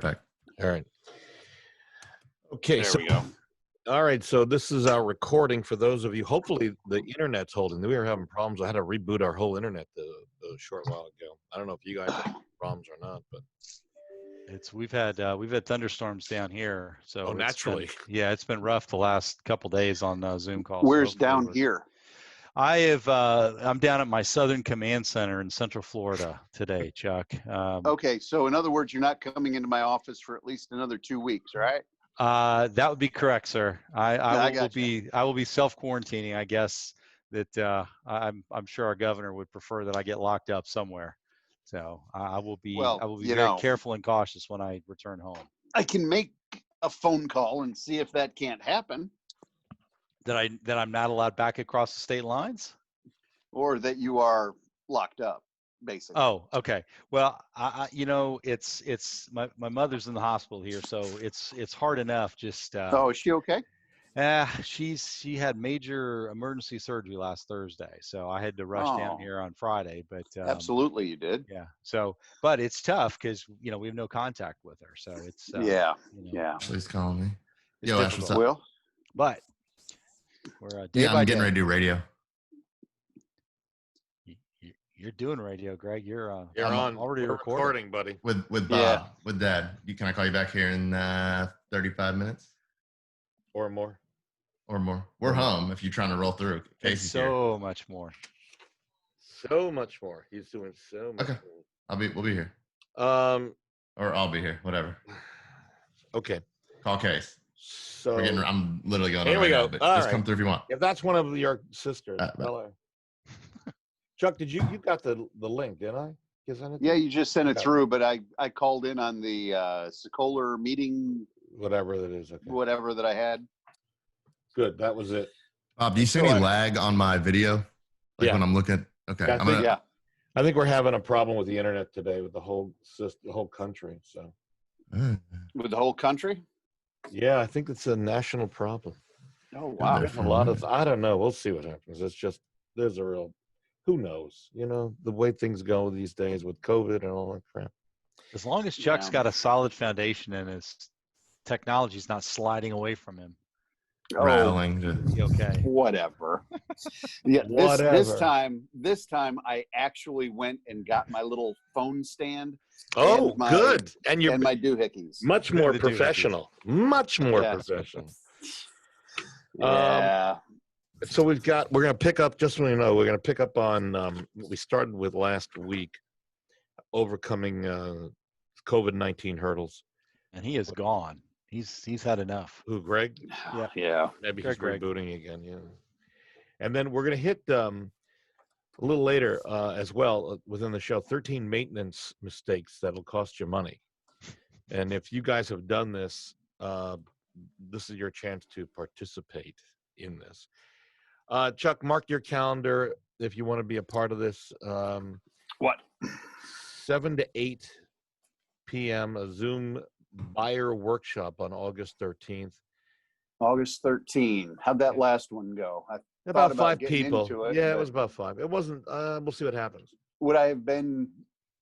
right back. All right. Okay. There we go. All right. So this is our recording for those of you. Hopefully the internet's holding. We were having problems. I had to reboot our whole internet a short while ago. I don't know if you guys have problems or not, but We've had thunderstorms down here, so naturally, it's been rough the last couple days on Zoom calls. Where's down here? I'm down at my Southern Command Center in Central Florida today, Chuck. Okay, so in other words, you're not coming into my office for at least another 2 weeks, right? That would be correct, sir. I will be self-quarantining. I guess that I'm sure our governor would prefer that I get locked up somewhere. So I will be very careful and cautious when I return home. I can make a phone call and see if that can't happen. That I'm not allowed back across the state lines? Or that you are locked up, basically. Oh, okay. Well, it's my mother's in the hospital here, so it's hard enough just is she okay? She had major emergency surgery last Thursday, so I had to rush down here on Friday. But absolutely, you did. Yeah. So, but it's tough because we have no contact with her, so it's yeah. Please call me. It's Yo, Ash, what's up? Will? But we're I'm getting ready to do radio. You're doing radio, Greg. You're on already recording, buddy. With Bob, with Dad. Can I call you back here in 35 minutes? Or more. We're home if you're trying to roll through. Casey's so much more. So much more. He's doing so much more. We'll be here. Or I'll be here, whatever. Okay. Call Case. So I'm literally going. Here we go. But All just right. come through if you want. If that's one of your sisters, tell her. Chuck, did you got the link? Didn't I? Yeah, you just sent it through, but I called in on the Sokoler meeting. Whatever that is. Okay. Whatever that I had. Good. That was it. Bob, do you see any lag on my video? When I'm looking. Okay. I think we're having a problem with the internet today with the whole country. So. With the whole country? Yeah, I think it's a national problem. Oh wow! There's a lot of. I don't know. We'll see what happens. It's just there's a real. Who knows? The way things go these days with COVID and all that crap. As long as Chuck's got a solid foundation and his technology's not sliding away from him. Rattling. Okay. Whatever. Yeah. Whatever. This time I actually went and got my little phone stand. Oh, good. And my doohickeys. Much more professional. Much more professional. Yeah. So we're going to pick up, just so you know, we're going to pick up on what we started with last week, overcoming COVID-19 hurdles. And he is gone. He's had enough. Who, Greg? Yeah. Maybe he's rebooting again, yeah. And then we're going to hit a little later as well within the show, 13 maintenance mistakes that'll cost you money. And if you guys have done this, this is your chance to participate in this. Chuck, mark your calendar if you want to be a part of this. What? 7 to 8 p.m., a Zoom buyer workshop on August 13th. August 13. How'd that last one go? About 5 people. It was about 5. It wasn't, we'll see what happens. Would I have been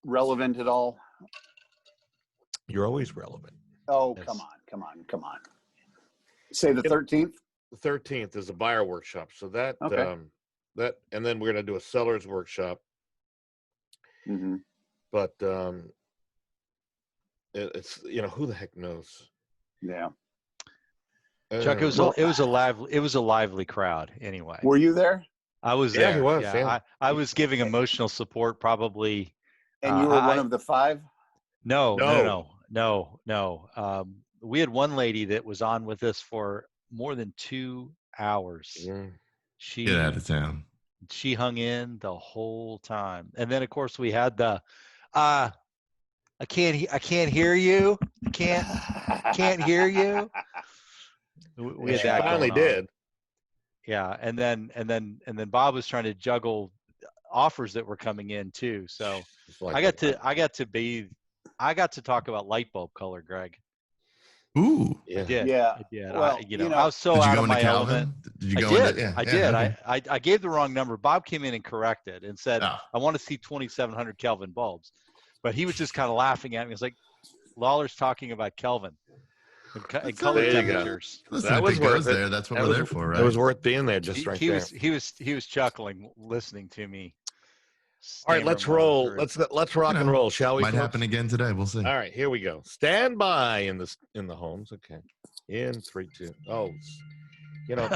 relevant at all? You're always relevant. Oh, yes. Come on. Say the 13th? The 13th is a buyer workshop. So that, okay. And then we're going to do a seller's workshop. Mm-hmm. But it's, who the heck knows? Yeah. Chuck, it was a lively crowd anyway. Were you there? I was there. Yeah, he was. Yeah. I was giving emotional support probably. And you were one of the 5? No. We had one lady that was on with us for more than 2 hours. Mm. Get out of town. She hung in the whole time. And then of course we had the I can't hear you. Can't hear you. We had that finally did. Yeah, and then Bob was trying to juggle offers that were coming in too. So I got to talk about light bulb color, Greg. Ooh. Yeah. I did. Yeah. I did. Well, I was so out of my Calvin? element. Did you go I did. into? Yeah, I did. Okay. I gave the wrong number. Bob came in and corrected and said, I want to see 2,700 Kelvin bulbs. But he was just kind of laughing at me. He was like, Lawler's talking about Kelvin and color There you go. temperatures. Listen, That if was it goes worth it. there, that's what That we're was- there for, right? It was worth being there, just right there. He was chuckling listening to me. All right, let's stammer my way roll. through. Let's rock and roll, shall we? Might folks? happen again today. We'll see. All right, here we go. Stand by in the homes. Okay, in 3, 2. Oh,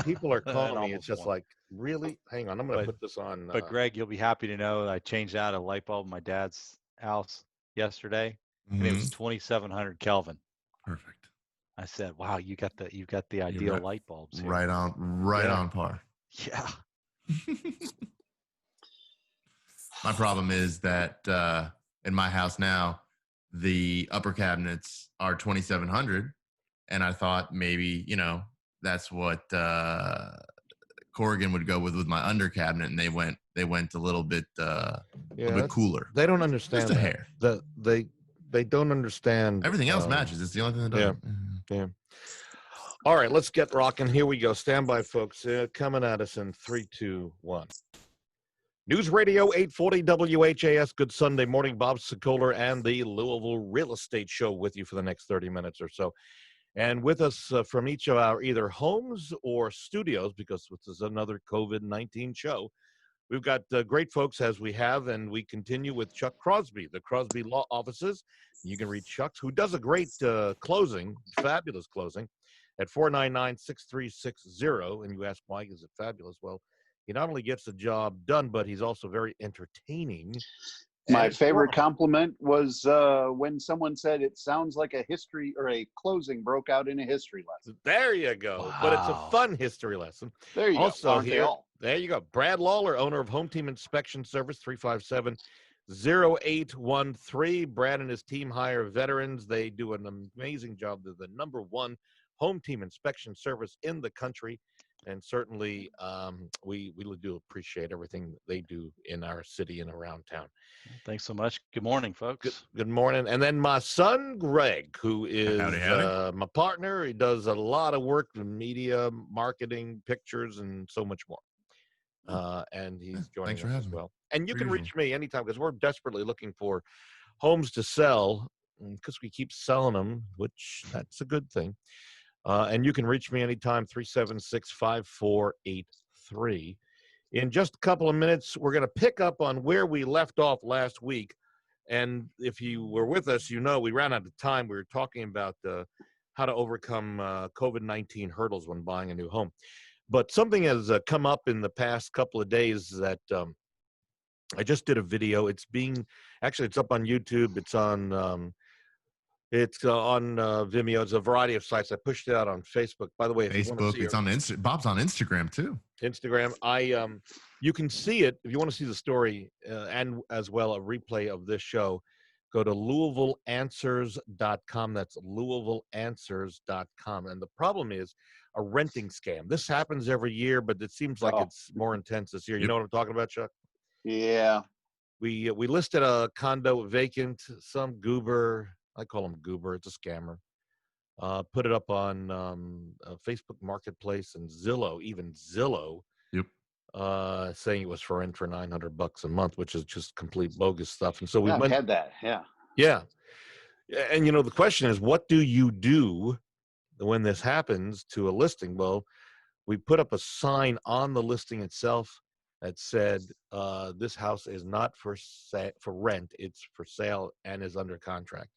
people are calling me. It's just won. like, really? Hang on, I'm going to But- put this on. But Greg, you'll be happy to know that I changed out a light bulb in my dad's house yesterday, and it was 2,700 Kelvin. Perfect. I said, "Wow, you got the ideal light bulbs here." Right on par. Yeah. My problem is that in my house now, the upper cabinets are 2,700, and I thought maybe that's what Corrigan would go with my under cabinet, and they went a little bit cooler. They don't understand Just a that. hair. They don't understand. Everything else matches. It's the only thing that doesn't. Yeah. All right, let's get rocking. Here we go. Stand by, folks. Coming at us in 3, 2, 1. News Radio 840 WHAS. Good Sunday morning. Bob Sokoler and the Louisville Real Estate Show with you for the next 30 minutes or so. And with us from each of our either homes or studios, because this is another COVID-19 show, we've got great folks as we have, and we continue with Chuck Crosby, the Crosby Law Offices. You can reach Chuck, who does a great closing, fabulous closing, at 499-6360. And you ask, why is it fabulous? Well, he not only gets the job done, but he's also very entertaining. My favorite compliment was when someone said it sounds like a history or a closing broke out in a history lesson. There you go. Wow. But it's a fun history lesson. There you Also go. Aren't they here, all? there you go. Brad Lawler, owner of Home Team Inspection Service, 357-0813. Brad and his team hire veterans. They do an amazing job. They're the #1 home team inspection service in the country. And certainly we do appreciate everything that they do in our city and around town. Thanks so much. Good morning, folks. Good morning. And then my son, Greg, who is Howdy. my partner. He does a lot of work in media, marketing, pictures, and so much more. And he's joining Thanks for us as having me. well. And you Per can usual. reach me anytime, because we're desperately looking for homes to sell, because we keep selling them, which that's a good thing. And you can reach me anytime, 376-5483. In just a couple of minutes, we're going to pick up on where we left off last week. And if you were with us, we ran out of time. We were talking about how to overcome COVID-19 hurdles when buying a new home. But something has come up in the past couple of days that I just did a video. It's up on YouTube. It's on Vimeo. It's a variety of sites. I pushed it out on Facebook. By the way, if you want to Facebook. see It's on Bob's on Instagram too. Instagram. You can see it if you want to see the story and as well a replay of this show. Go to LouisvilleAnswers.com. That's LouisvilleAnswers.com. And the problem is a renting scam. This happens every year, but it seems like it's more intense this year. You know what I'm talking about, Chuck? Yeah. We listed a condo vacant. Some goober, I call him goober, it's a scammer, put it up on Facebook Marketplace and Zillow, even Zillow. Yep. Saying it was for rent for $900 a month, which is just complete bogus stuff. And so we I've had that. Yeah. Yeah. And the question is, what do you do when this happens to a listing? Well, we put up a sign on the listing itself that said, this house is not for rent, it's for sale and is under contract.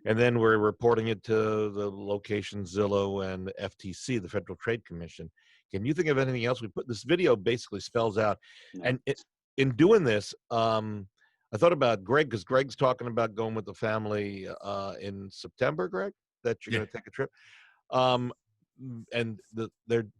And then we're reporting it to the location, Zillow, and FTC, the Federal Trade Commission. Can you think of anything else? We put this video basically spells out. And in doing this, I thought about Greg, because Greg's talking about going with the family in September, Greg, that you're going to take a trip. And this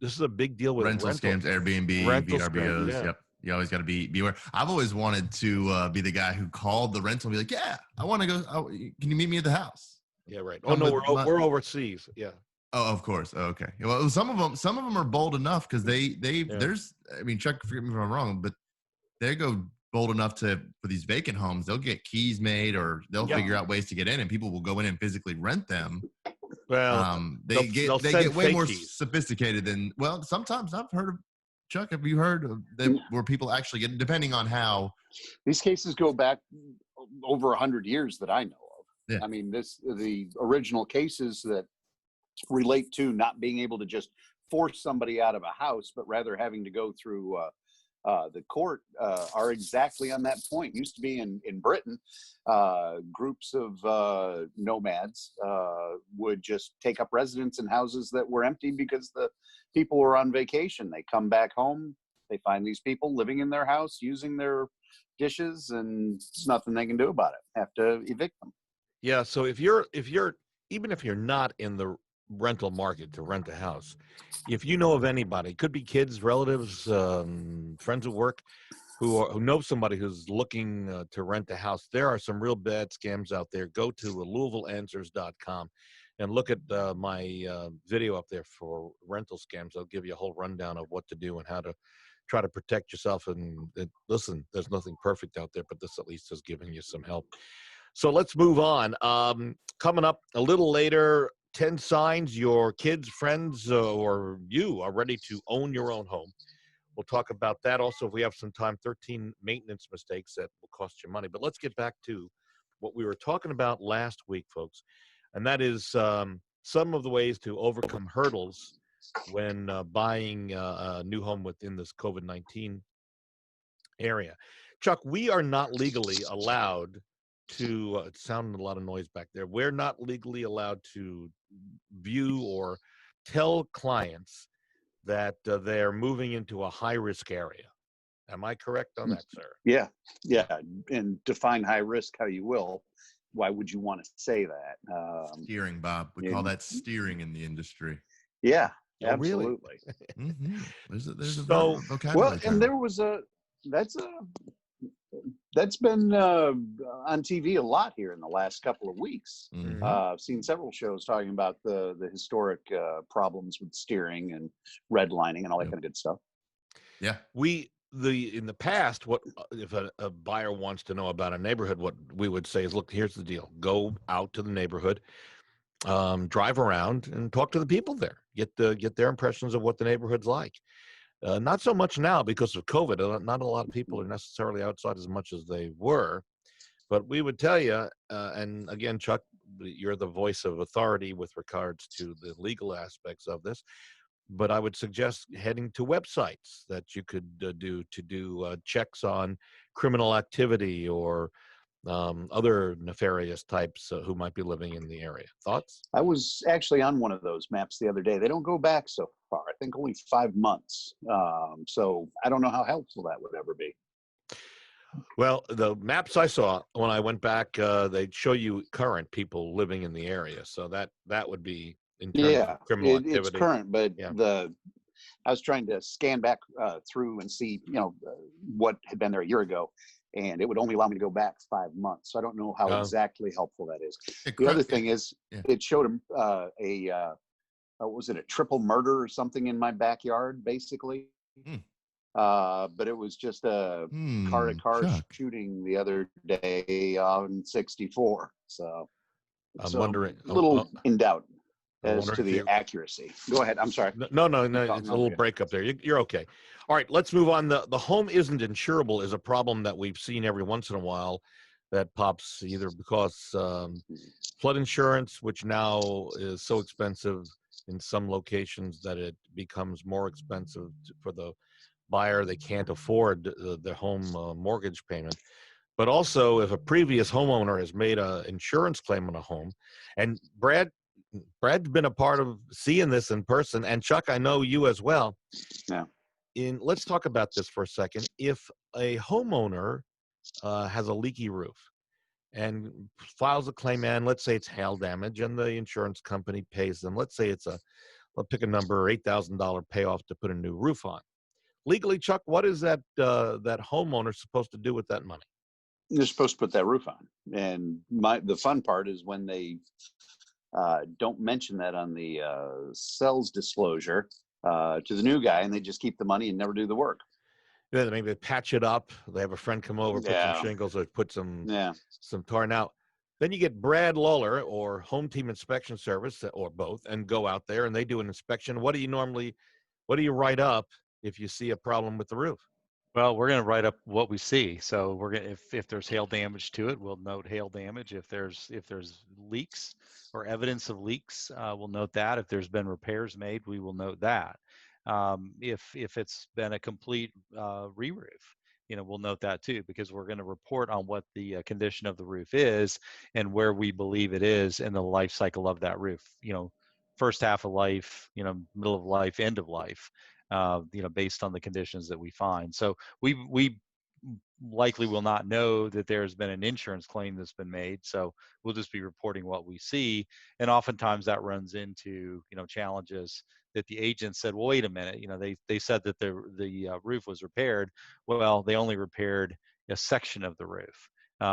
is a big deal with rental scams, Airbnb, VRBOs. Yeah. Yep. You always got to be aware. I've always wanted to be the guy who called the rental and be like, yeah, I want to go. Can you meet me at the house? Yeah, right. Oh, no, we're overseas. Yeah. Oh, of course. Oh, okay. Well, some of them are bold enough because there's, I mean, Chuck, forgive me if I'm wrong, but they go bold enough for these vacant homes. They'll get keys made, or they'll figure out ways to get in, and people will go in and physically rent them. Well, they get way more sophisticated than, well, sometimes I've heard of, Chuck, have you heard of where people actually get, depending on how these cases go back over 100 years that I know of. Yeah. I mean, the original cases that relate to not being able to just force somebody out of a house, but rather having to go through the court are exactly on that point. Used to be in Britain, groups of nomads would just take up residence in houses that were empty because the people were on vacation. They come back home, they find these people living in their house, using their dishes, and there's nothing they can do about it. Have to evict them. Yeah. So even if you're not in the rental market to rent a house, if you know of anybody, could be kids, relatives, friends at work, who know somebody who's looking to rent a house, there are some real bad scams out there. Go to LouisvilleAnswers.com and look at my video up there for rental scams. I'll give you a whole rundown of what to do and how to try to protect yourself. And listen, there's nothing perfect out there, but this at least is giving you some help. So let's move on. Coming up a little later, 10 signs your kids, friends, or you are ready to own your own home. We'll talk about that. Also, if we have some time, 13 maintenance mistakes that will cost you money. But let's get back to what we were talking about last week, folks. And that is some of the ways to overcome hurdles when buying a new home within this COVID-19 area. Chuck, we are not legally allowed to, it sounded a lot of noise back there. We're not legally allowed to view or tell clients that they're moving into a high-risk area. Am I correct on that, sir? Yeah. And define high risk how you will. Why would you want to say that? Steering, Bob. We call that steering in the industry. Yeah, Oh, absolutely. Really? Mm-hmm. There's a vocabulary well, term. and there was that's been on TV a lot here in the last couple of weeks. Mm-hmm. I've seen several shows talking about the historic problems with steering and redlining and all that kind of good stuff. Yeah. In the past, what if a buyer wants to know about a neighborhood, what we would say is, look, here's the deal. Go out to the neighborhood, drive around and talk to the people there. Get their impressions of what the neighborhood's like. Not so much now because of COVID. Not a lot of people are necessarily outside as much as they were. But we would tell you, and again, Chuck, you're the voice of authority with regards to the legal aspects of this. But I would suggest heading to websites that you could do checks on criminal activity or other nefarious types who might be living in the area. Thoughts? I was actually on one of those maps the other day. They don't go back so far. I think only 5 months. So I don't know how helpful that would ever be. Well, the maps I saw when I went back, they'd show you current people living in the area. So that would be in terms of criminal activity. It's current, but yeah. I was trying to scan back through and see, what had been there a year ago, and it would only allow me to go back 5 months. So I don't know how exactly helpful that is. The other thing is, it showed him was it a triple murder or something in my backyard, basically? But it was just a car-to-car shooting the other day on 64. So I'm wondering, a little in doubt as to the accuracy. Go ahead. I'm sorry. No. It's a little break up there. You're okay. All right, let's move on. The home isn't insurable is a problem that we've seen every once in a while that pops either because flood insurance, which now is so expensive in some locations that it becomes more expensive for the buyer. They can't afford the home mortgage payment. But also if a previous homeowner has made an insurance claim on a home, and Brad's been a part of seeing this in person, and Chuck, I know you as well. Yeah. Let's talk about this for a second. If a homeowner has a leaky roof and files a claim, and let's say it's hail damage, and the insurance company pays them, let's say it's I'll pick a number, $8,000 payoff to put a new roof on. Legally, Chuck, what is that homeowner supposed to do with that money? You're supposed to put that roof on. And the fun part is when they don't mention that on the sales disclosure to the new guy, and they just keep the money and never do the work. Yeah, maybe they patch it up. They have a friend come over, put some shingles, or put some tar. Now, then you get Brad Lawler or Home Team Inspection Service, or both, and go out there and they do an inspection. What do you write up if you see a problem with the roof? Well, we're going to write up what we see. So we're going to, if there's hail damage to it, we'll note hail damage. If there's leaks or evidence of leaks, we'll note that. If there's been repairs made, we will note that. If it's been a complete re-roof, we'll note that too, because we're going to report on what the condition of the roof is and where we believe it is in the life cycle of that roof. First half of life, middle of life, end of life. Based on the conditions that we find. So we likely will not know that there's been an insurance claim that's been made. So we'll just be reporting what we see. And oftentimes that runs into, challenges that the agent said, well, wait a minute, they said that the roof was repaired. Well, they only repaired a section of the roof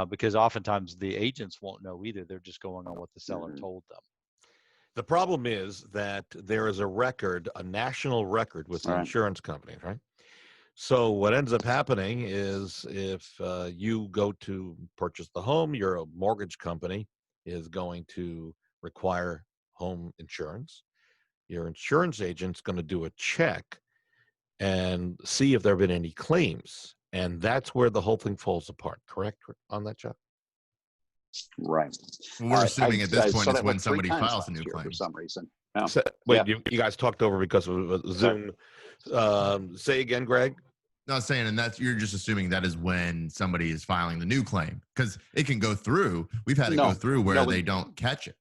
because oftentimes the agents won't know either. They're just going on what the seller told them. The problem is that there is a national record with the insurance companies, right? So what ends up happening is if you go to purchase the home, your mortgage company is going to require home insurance. Your insurance agent's going to do a check and see if there have been any claims. And that's where the whole thing falls apart, correct on that, Chuck? Right. We're assuming at this point it's when somebody files a new claim for some reason. So, wait, you guys talked over because of Zoom. Say again, Greg. No, I was saying, and you're just assuming that is when somebody is filing the new claim, because it can go through. We've had it go through where they don't catch it.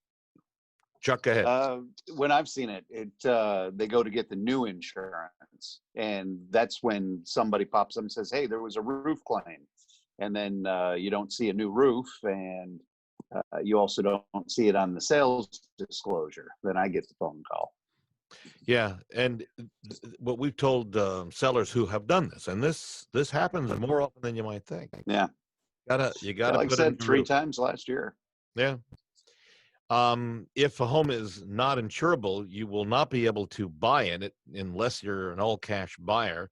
Chuck, go ahead. When I've seen it, they go to get the new insurance, and that's when somebody pops up and says, "Hey, there was a roof claim." And then you don't see a new roof, and you also don't see it on the sales disclosure. Then I get the phone call. Yeah, and what we've told sellers who have done this, and this happens more often than you might think. Yeah, you gotta. Like I said, 3 times last year. Yeah. If a home is not insurable, you will not be able to buy it unless you're an all-cash buyer,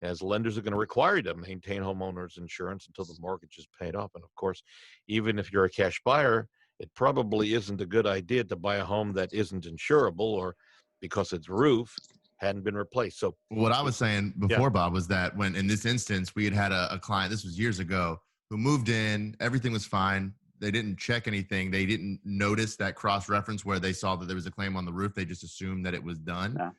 as lenders are going to require you to maintain homeowners insurance until the mortgage is paid off. And of course, even if you're a cash buyer, it probably isn't a good idea to buy a home that isn't insurable or because its roof hadn't been replaced. So what I was saying before, Bob, was that when in this instance, we had a client, this was years ago, who moved in, everything was fine. They didn't check anything. They didn't notice that cross-reference where they saw that there was a claim on the roof. They just assumed that it was done. Yeah.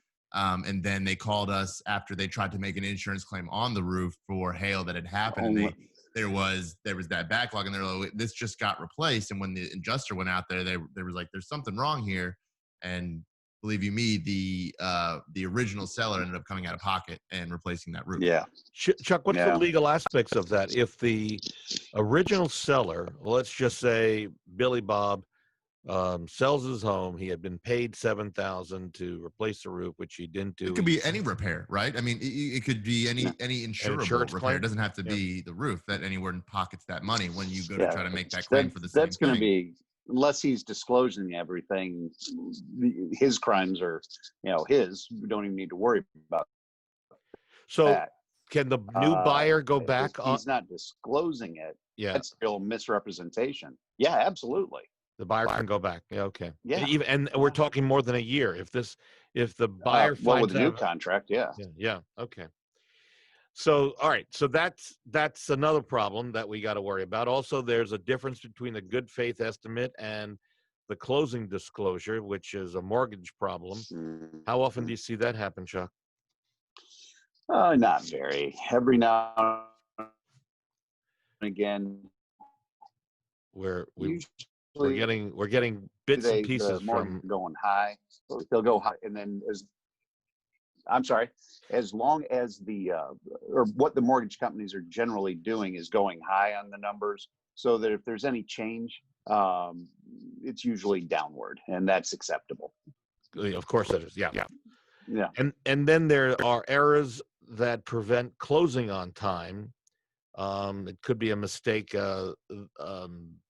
And then they called us after they tried to make an insurance claim on the roof for hail that had happened. And there was that backlog, and they're like, this just got replaced. And when the adjuster went out there, they were like, there's something wrong here. And believe you me, the original seller ended up coming out of pocket and replacing that roof. Yeah. Chuck, what's the legal aspects of that? If the original seller, let's just say Billy Bob, sells his home, he had been paid $7,000 to replace the roof, which he didn't do. It could be any repair, right? I mean, it could be any insurable repair. Claim? It doesn't have to be the roof. That anywhere pockets that money when you go to try to make that claim for the same thing. That's going to be, unless he's disclosing everything, his crimes are, his. We don't even need to worry about. So that. Can the new buyer go back on? He's not disclosing it. Yeah, that's still misrepresentation. Yeah, absolutely. The buyer can go back. Yeah, okay. Yeah, and we're talking more than a year. If the buyer finds with the new contract, yeah, okay. So all right, so that's another problem that we got to worry about. Also, there's a difference between the good faith estimate and the closing disclosure, which is a mortgage problem. How often do you see that happen, Chuck? Not very. Every now and again. We're getting bits and pieces from going high. So they'll go high, and then as long as or what the mortgage companies are generally doing is going high on the numbers, so that if there's any change, it's usually downward, and that's acceptable. Of course it is. Yeah. And then there are errors that prevent closing on time. It could be a mistake,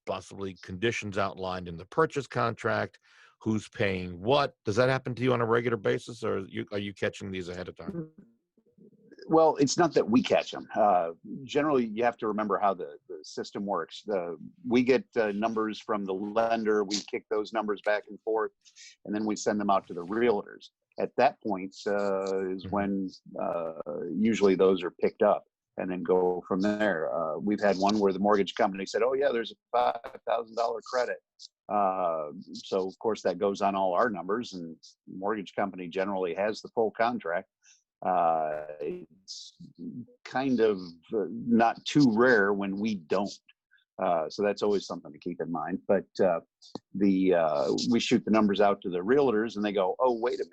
possibly conditions outlined in the purchase contract, who's paying what. Does that happen to you on a regular basis, or are you catching these ahead of time? Well, it's not that we catch them. Generally, you have to remember how the system works. We get numbers from the lender, we kick those numbers back and forth, and then we send them out to the realtors. At that point is when usually those are picked up. and then go from there. We've had one where the mortgage company said, "Oh yeah, there's a $5,000 credit." So of course that goes on all our numbers, and mortgage company generally has the full contract. It's kind of not too rare when we don't. So that's always something to keep in mind. But we shoot the numbers out to the realtors, and they go, "Oh, wait a minute.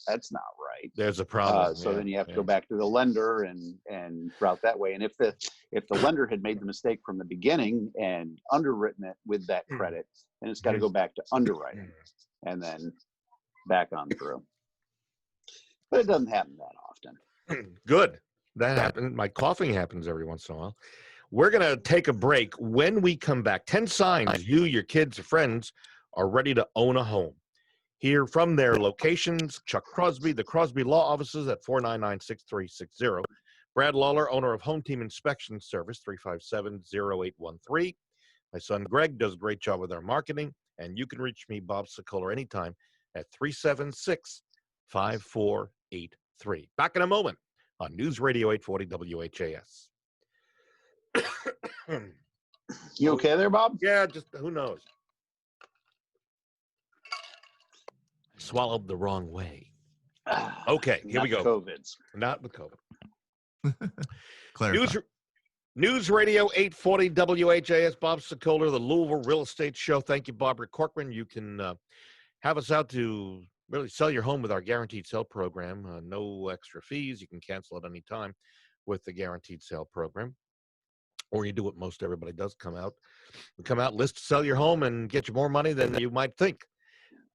That's not right." There's a problem. So then you have to go back to the lender and route that way. And if the lender had made the mistake from the beginning and underwritten it with that credit, then it's got to go back to underwriting and then back on through. But it doesn't happen that often. Good. That happened. My coughing happens every once in a while. We're going to take a break. When we come back, 10 signs you, your kids, or friends are ready to own a home. Hear from their locations. Chuck Crosby, the Crosby Law Offices at 499-6360. Brad Lawler, owner of Home Team Inspection Service, 357-0813. My son Greg does a great job with our marketing, and you can reach me, Bob Sokoler, anytime at 376-5483. Back in a moment on News Radio 840 WHAS. You okay there, Bob? Yeah, just who knows? Swallowed the wrong way. Okay, here we go. COVID's. Not with COVID. News Radio 840 WHAS, Bob Sokoler, the Louisville Real Estate Show. Thank you, Barbara Corcoran. You can have us out to really sell your home with our guaranteed sale program. No extra fees. You can cancel at any time with the guaranteed sale program. Or you do what most everybody does, come out, list, sell your home, and get you more money than you might think.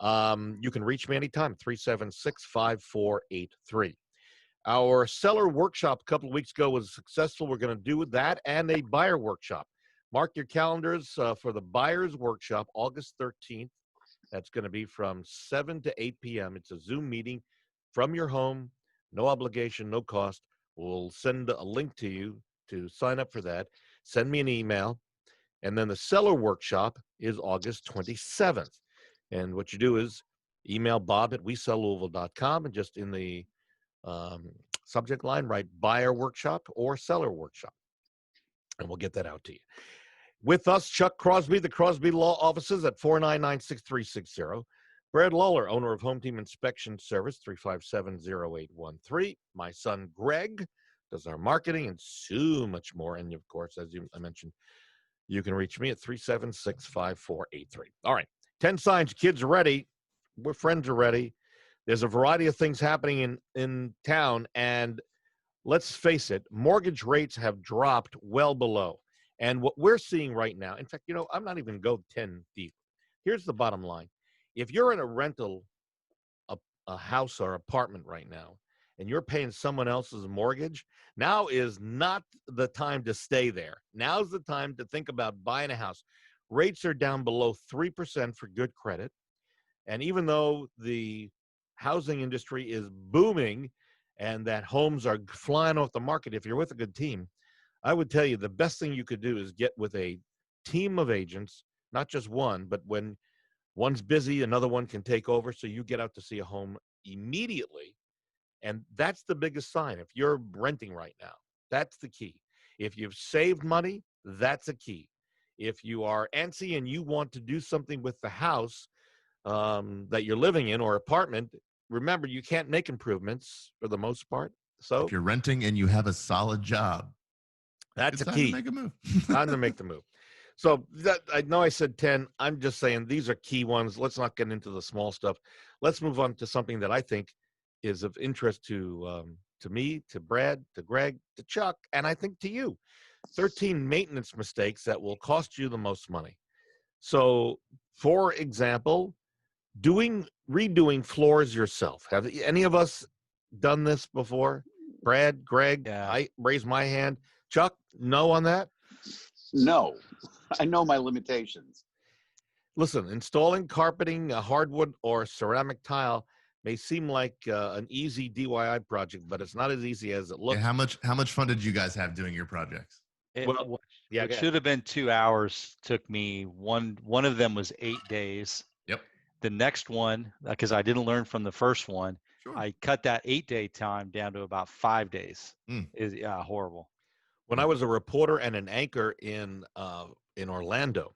You can reach me anytime, 376-5483. Our seller workshop a couple of weeks ago was successful. We're going to do that and a buyer workshop. Mark your calendars for the buyer's workshop, August 13th. That's going to be from 7 to 8 p.m. It's a Zoom meeting from your home, no obligation, no cost. We'll send a link to you to sign up for that. Send me an email. And then the seller workshop is August 27th. And what you do is email Bob at WeSellLouisville.com, and just in the subject line, write buyer workshop or seller workshop. And we'll get that out to you. With us, Chuck Crosby, the Crosby Law Offices at 499-6360. Brad Lawler, owner of Home Team Inspection Service, 357-0813. My son, Greg, does our marketing and so much more. And, of course, as I mentioned, you can reach me at 376-5483. All right, 10 signs kids are ready. We're friends are ready. There's a variety of things happening in town, and let's face it, mortgage rates have dropped well below. And what we're seeing right now, in fact, I'm not even going to go 10 deep. Here's the bottom line. If you're in a rental, a house or apartment right now, and you're paying someone else's mortgage, now is not the time to stay there. Now's the time to think about buying a house. Rates are down below 3% for good credit. And even though the housing industry is booming and that homes are flying off the market, if you're with a good team, I would tell you the best thing you could do is get with a team of agents, not just one, but when one's busy, another one can take over, so you get out to see a home immediately. And that's the biggest sign. If you're renting right now, that's the key. If you've saved money, that's a key. If you are antsy and you want to do something with the house that you're living in or apartment, remember, you can't make improvements for the most part. So if you're renting and you have a solid job, that's a key. Time to make a move. Time to make the move. So I know I said 10. I'm just saying these are key ones. Let's not get into the small stuff. Let's move on to something that I think is of interest to me, to Brad, to Greg, to Chuck, and I think to you. 13 maintenance mistakes that will cost you the most money. So, for example, redoing floors yourself. Have any of us done this before? Brad, Greg, Yeah. I raise my hand. Chuck, no on that? No, I know my limitations. Listen, installing carpeting, hardwood, or ceramic tile may seem like an easy DIY project, but it's not as easy as it looks. Yeah, how much fun did you guys have doing your projects? It Yeah, should have been 2 hours. Took me one of them was 8 days. Yep. The next one, because I didn't learn from the first one, Sure. I cut that 8-day time down to about 5 days. Mm. Is horrible. When I was a reporter and an anchor in Orlando,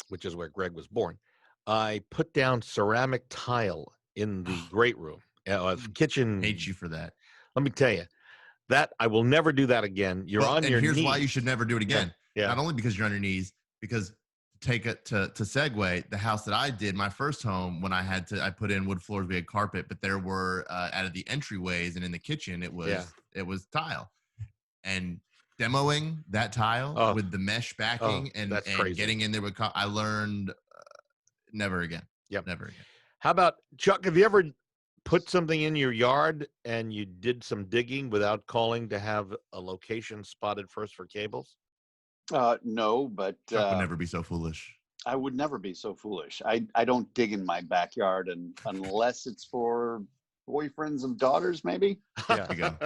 which is where Greg was born, I put down ceramic tile in the great room, kitchen. Hate you for that. Let me tell you, that I will never do that again. You're on your knees. And here's why you should never do it again. Yeah. Not only because you're on your knees, because take it to segue, the house that I did, my first home, when I put in wood floors, we had carpet, but there were out of the entryways and in the kitchen, it was tile. And demoing that tile with the mesh backing and getting in there with, I learned never again. Yep. Never again. How about, Chuck, have you ever put something in your yard and you did some digging without calling to have a location spotted first for cables? No, but Chuck would never be so foolish. I would never be so foolish. I don't dig in my backyard, and unless it's for boyfriends of daughters, maybe. Yeah, there you go.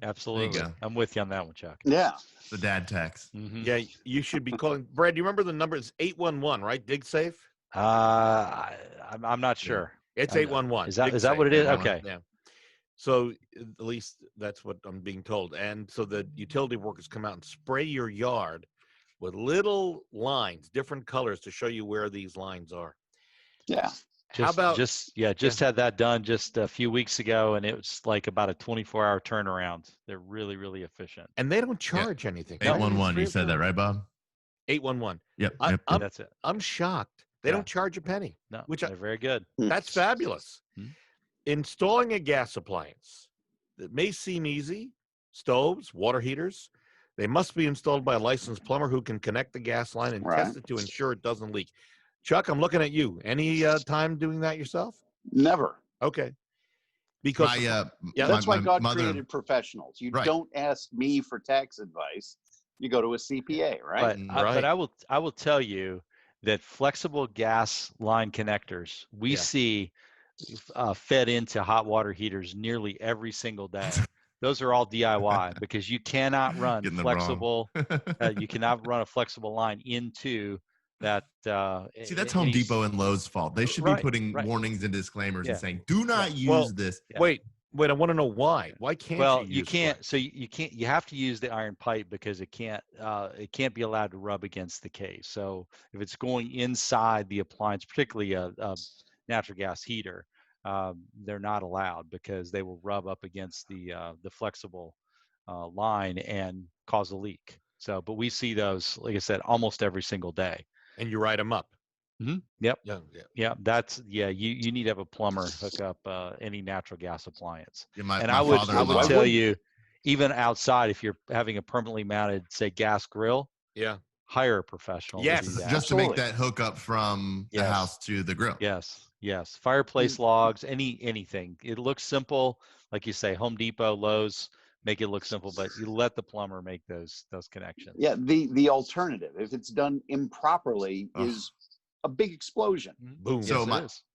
Absolutely. There you go. I'm with you on that one, Chuck. Yeah. The dad tax. Mm-hmm. Yeah, you should be calling. Brad, do you remember the number? It's 811, right? Dig safe. I'm not sure. It's 811. Is that what it is? Okay. Yeah. So at least that's what I'm being told. And so the utility workers come out and spray your yard with little lines, different colors, to show you where these lines are. Yeah. How about just had that done just a few weeks ago, and it was like about a 24-hour turnaround. They're really, really efficient. And they don't charge anything. 811. You said that, right, Bob? 811. Yep. That's it. I'm shocked. They don't charge a penny. No, which they're very good. That's fabulous. Hmm. Installing a gas appliance that may seem easy, stoves, water heaters, they must be installed by a licensed plumber who can connect the gas line and test it to ensure it doesn't leak. Chuck, I'm looking at you. Any time doing that yourself? Never. Okay. Because that's why God created professionals. You don't ask me for tax advice. You go to a CPA, right? But I will tell you that flexible gas line connectors we see fed into hot water heaters nearly every single day. Those are all DIY because you cannot run flexible. You cannot run a flexible line into that. See, that's Home Depot and Lowe's fault. They should be putting warnings and disclaimers and saying, "Do not use this." Wait. I want to know why. Why can't you can't. So you can't. You have to use the iron pipe because it can't be allowed to rub against the case. So if it's going inside the appliance, particularly a natural gas heater, they're not allowed because they will rub up against the flexible line and cause a leak. So, but we see those, like I said, almost every single day. And you write them up. Mm-hmm. Yep. Yeah. You need to have a plumber hook up any natural gas appliance. I would tell you, even outside, if you're having a permanently mounted, say, gas grill, hire a professional. Yes, just to make that hookup from the house to the grill. Yes. Fireplace logs, anything. It looks simple, like you say, Home Depot, Lowe's. Make it look simple, but you let the plumber make those connections. Yeah, the alternative, if it's done improperly, is a big explosion. Boom. So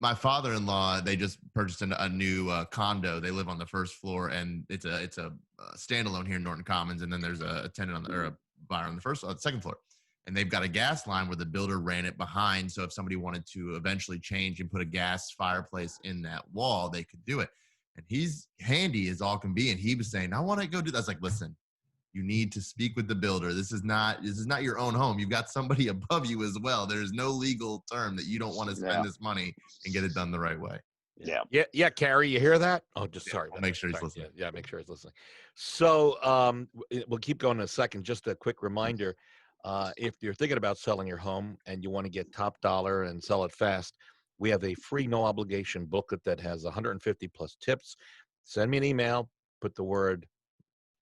my father-in-law, they just purchased a new condo. They live on the first floor, and it's a standalone here in Norton Commons, and then there's a tenant or a buyer on the second floor. And they've got a gas line where the builder ran it behind, so if somebody wanted to eventually change and put a gas fireplace in that wall, they could do it. And he's handy as all can be. And he was saying, I want to go do that. I was like, listen, you need to speak with the builder. This is not your own home. You've got somebody above you as well. There's no legal term that you don't want to spend this money and get it done the right way. Yeah, Carrie, you hear that? Oh, just sorry. I'll make sure he's listening. Yeah, make sure he's listening. So we'll keep going in a second. Just a quick reminder. If you're thinking about selling your home and you want to get top dollar and sell it fast, we have a free, no obligation booklet that has 150 plus tips. Send me an email, put the word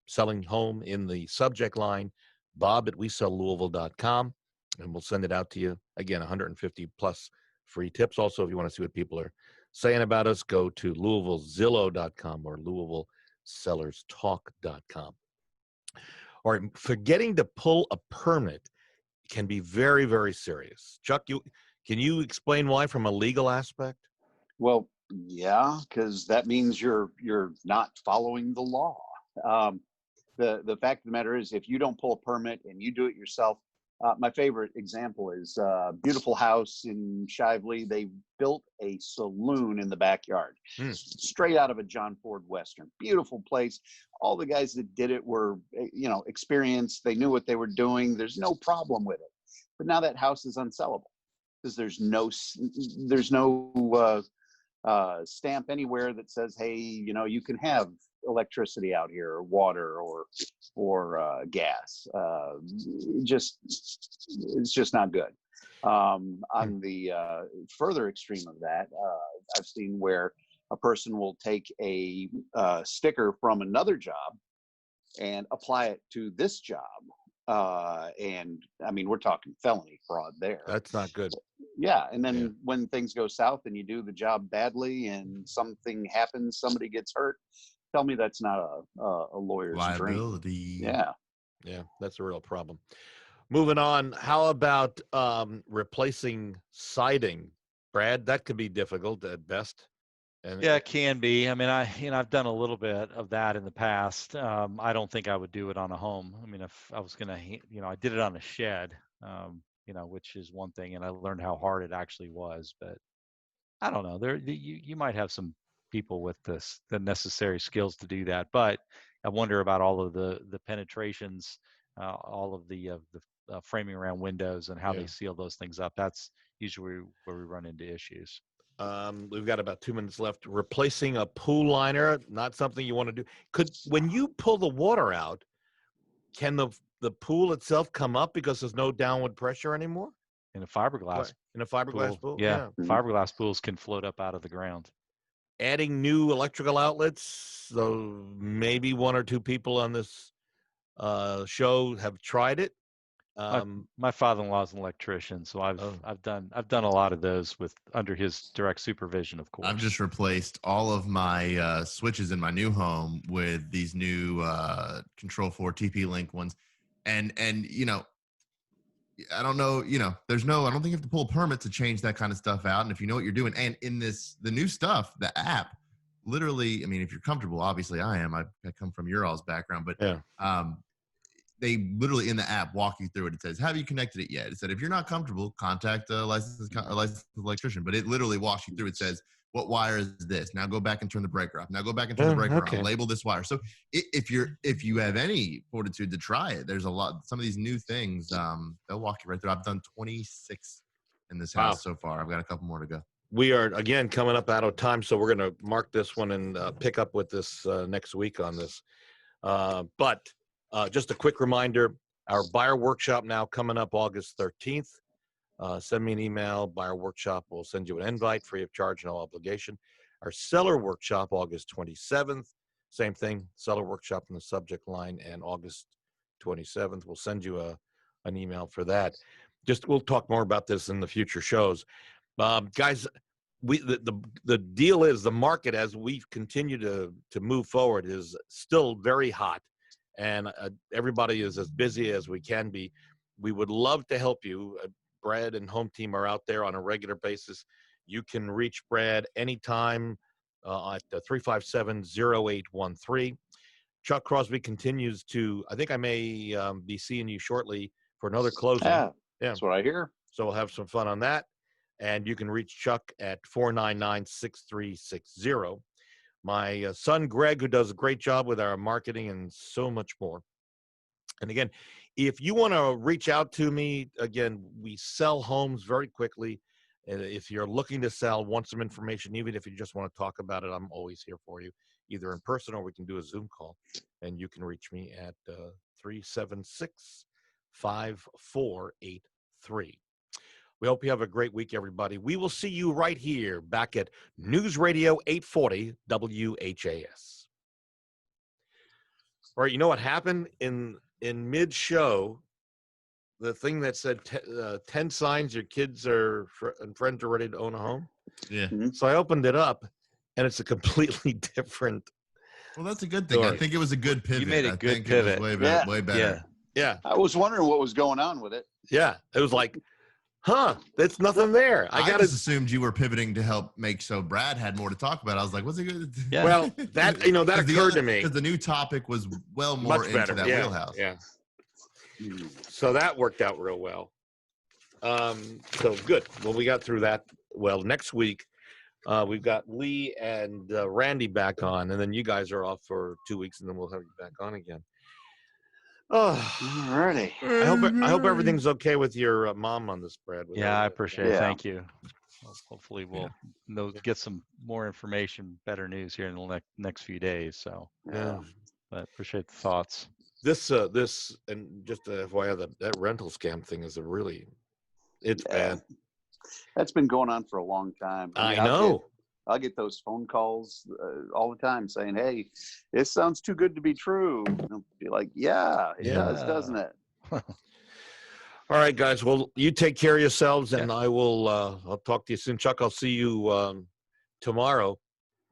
selling home in the subject line, bob@wesellouisville.com, and we'll send it out to you. Again, 150 plus free tips. Also, if you want to see what people are saying about us, go to LouisvilleZillow.com or LouisvilleSellersTalk.com. All right, forgetting to pull a permit can be very, very serious. Chuck, can you explain why from a legal aspect? Well, yeah, because that means you're not following the law. The fact of the matter is, if you don't pull a permit and you do it yourself, My favorite example is beautiful house in Shively. They built a saloon in the backyard, straight out of a John Ford Western. Beautiful place. All the guys that did it were, experienced. They knew what they were doing. There's no problem with it. But now that house is unsellable because there's no stamp anywhere that says, hey, you can have electricity out here, or water, or gas. It's just not good. On the further extreme of that, I've seen where a person will take a sticker from another job and apply it to this job. And I mean, we're talking felony fraud there. That's not good. Yeah. And then when things go south and you do the job badly and something happens, somebody gets hurt, tell me that's not a lawyer's liability. Dream. Yeah, that's a real problem. Moving on, how about replacing siding? Brad, that could be difficult at best. And yeah, it can be. I mean, I've done a little bit of that in the past. I don't think I would do it on a home. I mean, if I was gonna, I did it on a shed, which is one thing, and I learned how hard it actually was. But I don't know. You might have some people with the necessary skills to do that. But I wonder about all of the penetrations, all of the framing around windows and how they seal those things up. That's usually where we run into issues. We've got about 2 minutes left. Replacing a pool liner, not something you want to do. When you pull the water out, can the pool itself come up because there's no downward pressure anymore? In a fiberglass pool? Yeah. Fiberglass pools can float up out of the ground. Adding new electrical outlets. So maybe one or two people on this show have tried it. My father-in-law's an electrician, so I've done a lot of those under his direct supervision, of course. I've just replaced all of my switches in my new home with these new Control 4 TP-Link ones, and I don't know, I don't think you have to pull a permit to change that kind of stuff out, and if you know what you're doing, and in the new stuff, the app, literally, I mean, if you're comfortable, obviously I am. I come from your all's background, but they literally in the app walk you through it. It says, have you connected it yet? It said, if you're not comfortable, contact a licensed electrician. But it literally walks you through. It says, what wire is this? Now go back and turn the breaker off. Now go back and turn the breaker on. Label this wire. So if you have any fortitude to try it, there's some of these new things. They'll walk you right through. I've done 26 in this house so far. I've got a couple more to go. We are, again, coming up out of time, so we're going to mark this one and pick up with this next week on this. But just a quick reminder, our buyer workshop now coming up August 13th. Send me an email. Buyer workshop will send you an invite free of charge, no obligation. Our seller workshop, August 27th. Same thing, seller workshop in the subject line, and August 27th. We'll send you an email for that. We'll talk more about this in the future shows. Guys, the deal is the market, as we continue to move forward, is still very hot. And everybody is as busy as we can be. We would love to help you. Brad and home team are out there on a regular basis. You can reach Brad anytime at 357-0813. Chuck Crosby continues to, I think I may be seeing you shortly for another closing. Yeah, that's what I hear. So we'll have some fun on that. And you can reach Chuck at 499-6360. My son, Greg, who does a great job with our marketing and so much more. And again, if you want to reach out to me, again, we sell homes very quickly. And if you're looking to sell, want some information, even if you just want to talk about it, I'm always here for you, either in person or we can do a Zoom call. And you can reach me at 376-5483. We hope you have a great week, everybody. We will see you right here back at News Radio 840 WHAS. All right, you know what happened in mid-show? The thing that said 10 signs your kids and friends are ready to own a home. Yeah. Mm-hmm. So I opened it up, and it's a completely different. Well, that's a good thing. story. I think it was a good pivot. You made a good pivot. It was way better. Yeah. I was wondering what was going on with it. Yeah. It was like, there's nothing there. I just assumed you were pivoting to help make so Brad had more to talk about. I was like, what's it good? Yeah. Well, that occurred to me. Because the new topic was well more Much better. into that wheelhouse. Yeah. So that worked out real well. So good. Well, we got through that. Well, next week, we've got Lee and Randy back on, and then you guys are off for 2 weeks, and then we'll have you back on again. Oh, alrighty. I hope everything's okay with your mom on this, Brad. Yeah, I appreciate it. Thank you. Hopefully we'll get some more information, better news here in the next few days. So yeah, but appreciate the thoughts. This and just FYI, that rental scam thing is it's bad. That's been going on for a long time. I know. I'll get those phone calls all the time saying, "Hey, this sounds too good to be true." And I'll be like, "Yeah, it does, doesn't it?" All right, guys. Well, you take care of yourselves, and I will. I'll talk to you soon, Chuck. I'll see you tomorrow.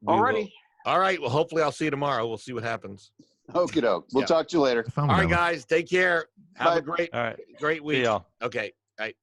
Alrighty. All right. Well, hopefully, I'll see you tomorrow. We'll see what happens. Okie doke. We'll talk to you later. All right, guys. Take care. Have Bye. a great week. See y'all. Okay. Bye.